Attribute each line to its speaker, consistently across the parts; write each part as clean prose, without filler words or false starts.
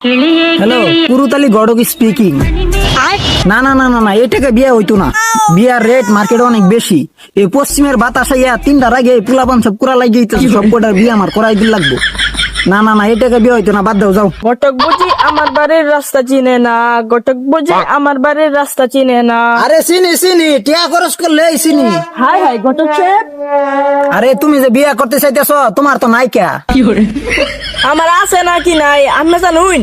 Speaker 1: Hello, পুরুতালি গড়ক speaking. না না না না না, এটাকে বিয়ে হইতো না। বিয়ার রেট মার্কেটে অনেক বেশি। এই পশ্চিমের বাতাস আইয়া 3টার আগে পোলাপান সব কুড়া লাগিয়েছে, সব কটার বিয়ে আমার করাই দিন লাগবো। না না না, এটাকে বিয়ে হইতো না, বাদ দাও, যাও।
Speaker 2: ঘটক বুঝি আমার বাড়ির রাস্তা চিনে না, ঘটক বুঝি আমার বাড়ির রাস্তা চিনে না।
Speaker 1: আরে চিনি চিনি, টিয়া খরচ করলে এই চিনি।
Speaker 2: হাই হাই ঘটক সাহেব,
Speaker 1: আরে তুমি যে বিয়ে করতে চাইতেছ, তোমার তো নাইকা।
Speaker 2: আমার আছে নাকি নাই আপনি জানুন?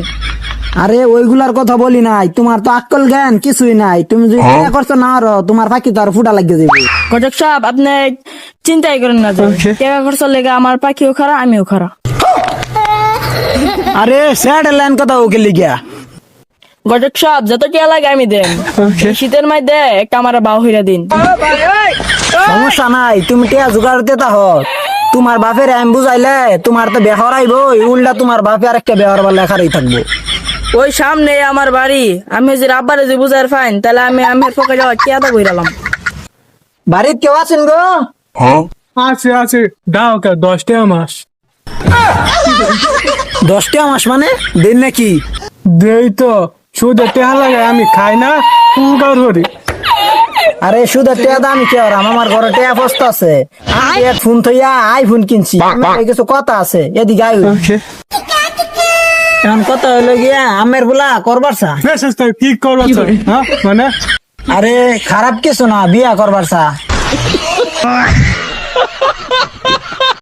Speaker 1: আরে ওইগুলার কথা বলি নাই, তোমার তো আক্কল জ্ঞান কিছুই নাই। তুমি যদি বিয়ে করছো না আরো, তোমার পাখি তো আর ফুটা লাগিয়ে দেবে।
Speaker 2: ঘটক সাহেব আপনি চিন্তাই করেন না, যে টাকা খরচ লেগে আমার পাখিও খারাপ আমিও খারাপ।
Speaker 1: আরে স্যাড লাইন কথা ওকে লিখিয়া।
Speaker 2: ঘটক সাহেব যত টিয়া লাগে আমি দেন, শীতের মধ্যে একটা আমার বাউ হইরা দিন।
Speaker 1: সমস্যা নাই, তুমি টিয়া জোগাড় দিতে হত। তোমার বাপের আমি বুঝাইলে তোমার তো বেহর আইব, উল্টা তোমার বাপে আর একটা বেহর বা লেখারই থাকবো।
Speaker 2: ওই সামনে আমার বাড়ি, আমি যদি আব্বারে যদি বুঝার ফাইন তাহলে আমি আমের পকে যাওয়া টিয়াটা কইরালাম।
Speaker 1: বাড়িত কেউ আছেন গো?
Speaker 3: আছে আছে, দাও কা 10 টাকা মাস
Speaker 1: 10টা মাস মানে দিন নাকি?
Speaker 3: দেই তো, শুধু টেহা লাগে আমি খাই না, পুকার করি।
Speaker 1: আরে শুধু টিয়া দামি কে আর আমার ঘরে টিয়া পোস্ট আছে। আমি এক ফোন থইয়া আইফোন কিনছি। এই কিছু কথা আছে, এদিকে আই। এখন কথা হইলো গিয়া আমের বুলা করবার চা।
Speaker 3: বেশ কি করবো হ্যাঁ মানে?
Speaker 1: আরে খারাপ কিছু না, বিয়া করবার চা।